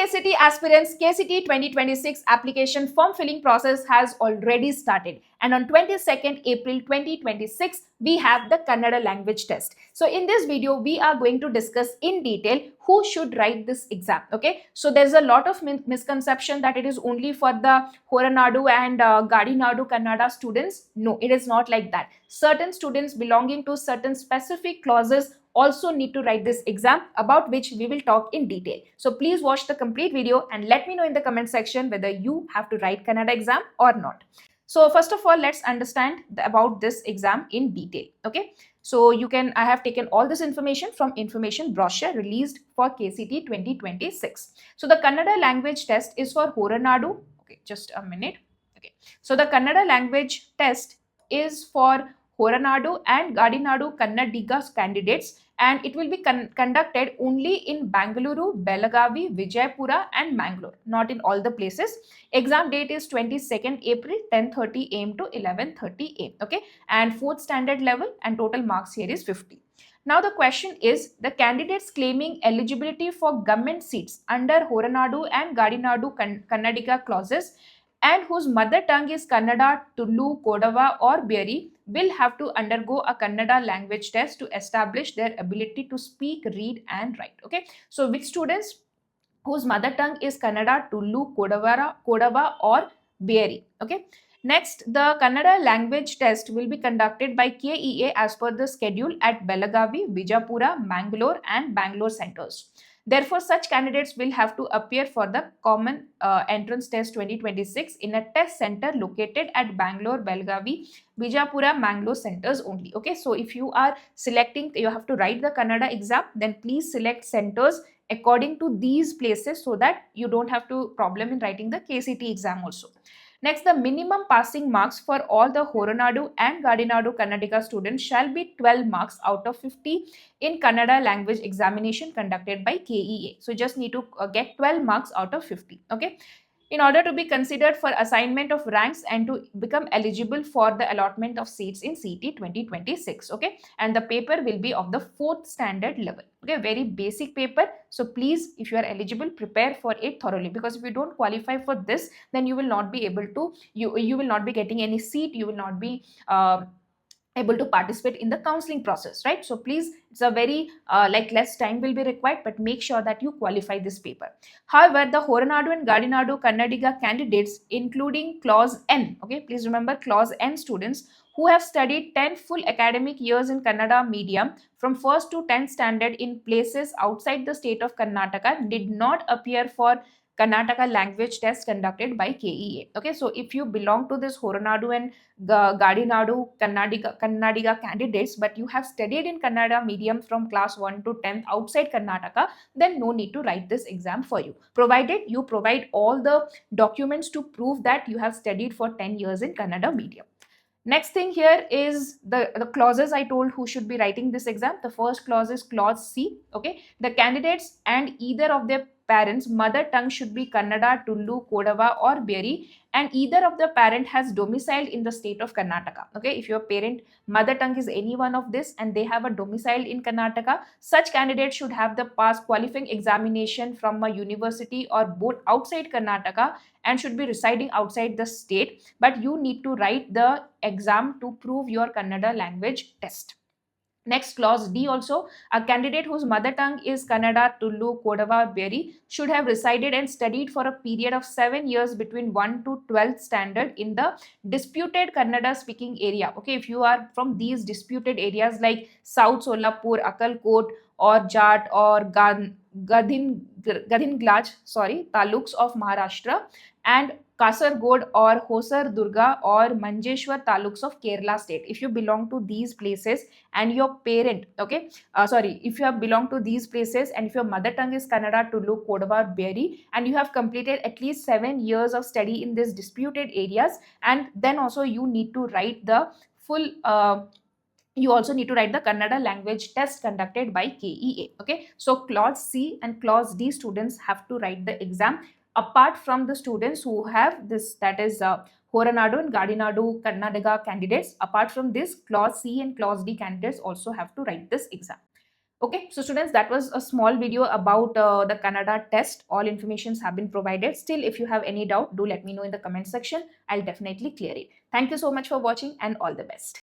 KCET aspirants, KCET 2026 application form filling process has already started, and on 22nd April 2026 we have the Kannada language test. So in this video we are going to discuss in detail who should write this exam. Okay, so there's a lot of misconception that it is only for the Horanadu and Gadinadu Kannada students. No, it is not like that. Certain students belonging to certain specific clauses also need to write this exam, about which we will talk in detail. So please watch the complete video and let me know in the comment section whether you have to write Kannada exam or not. So first of all, let's understand about this exam in detail. Okay, so I have taken all this information from information brochure released for KCET 2026. So the Kannada language test is for Horanadu. Okay, just a minute. Okay, so the Kannada language test is for Horanadu and Gadinadu Kannadiga candidates, and it will be conducted only in Bangalore, Belagavi, Vijaypura and Mangalore, not in all the places. Exam date is 22nd April, 10:30 am to 11:30 am. Okay, and 4th standard level, and total marks here is 50. Now the question is, the candidates claiming eligibility for government seats under Horanadu and Gadinadu Kannadiga clauses and whose mother tongue is Kannada, Tulu, Kodava or Beri will have to undergo a Kannada language test to establish their ability to speak, read and write. Okay, so which students whose mother tongue is Kannada, Tulu, Kodava or Beri. Okay, next, the Kannada language test will be conducted by KEA as per the schedule at Belagavi, Vijaypura, Mangalore and Bangalore centers. Therefore, such candidates will have to appear for the Common Entrance Test 2026 in a test center located at Bangalore, Belagavi, Vijaypura, Mangalore centers only. Okay, so if you are selecting, you have to write the Kannada exam, then please select centers according to these places so that you don't have to problem in writing the KCET exam also. Next, the minimum passing marks for all the Horanadu and Gadinadu Kannadiga students shall be 12 marks out of 50 in Kannada language examination conducted by KEA. So just need to get 12 marks out of 50. Okay, in order to be considered for assignment of ranks and to become eligible for the allotment of seats in CET 2026. Okay, and the paper will be of the 4th standard level. Okay, very basic paper. So please, if you are eligible, prepare for it thoroughly, because if you don't qualify for this, then you will not be able to, you will not be getting any seat, you will not be able to participate in the counseling process, right? So please, it's a very less time will be required, but make sure that you qualify this paper. However, the Horanadu and Gadinadu Kannadiga candidates, including clause N, okay, please remember clause N students who have studied 10 full academic years in Kannada medium from 1st to 10th standard in places outside the state of Karnataka, did not appear for Karnataka language test conducted by KEA. Okay, so if you belong to this Horanadu and Gadinadu Kannadiga candidates, but you have studied in Kannada medium from class 1 to 10th outside Karnataka, then no need to write this exam for you, provided you provide all the documents to prove that you have studied for 10 years in Kannada medium. Next thing here is the clauses I told who should be writing this exam. The first clause is clause C. Okay, the candidates and either of their parents' mother tongue should be Kannada, Tulu, Kodava or Beri, and either of the parent has domiciled in the state of Karnataka. Okay, if your parent mother tongue is any one of this and they have a domicile in Karnataka, such candidates should have the past qualifying examination from a university or board outside Karnataka and should be residing outside the state, but you need to write the exam to prove your Kannada language test. Next, clause D also, a candidate whose mother tongue is Kannada, Tulu, Kodava, Beri should have resided and studied for a period of 7 years between 1 to 12th standard in the disputed Kannada speaking area. Okay, if you are from these disputed areas like South Solapur, Akalkot or Jat or Gadhinglaj, taluks of Maharashtra, and Kasargod or Hosar Durga or Manjeshwar taluks of Kerala state. If you belong to these places and your parent, if you have belonged to these places and if your mother tongue is Kannada, Tulu, Kodava, Beri, and you have completed at least 7 years of study in these disputed areas, and then also you need to write the full you also need to write the Kannada language test conducted by KEA. Okay, so clause C and clause D students have to write the exam, apart from the students who have this, that is Horanadu and Gadinadu Kannadiga candidates. Apart from this, clause C and clause D candidates also have to write this exam. Okay, so students, that was a small video about the Kannada test. All informations have been provided. Still, if you have any doubt, do let me know in the comment section. I'll definitely clear it. Thank you so much for watching and all the best.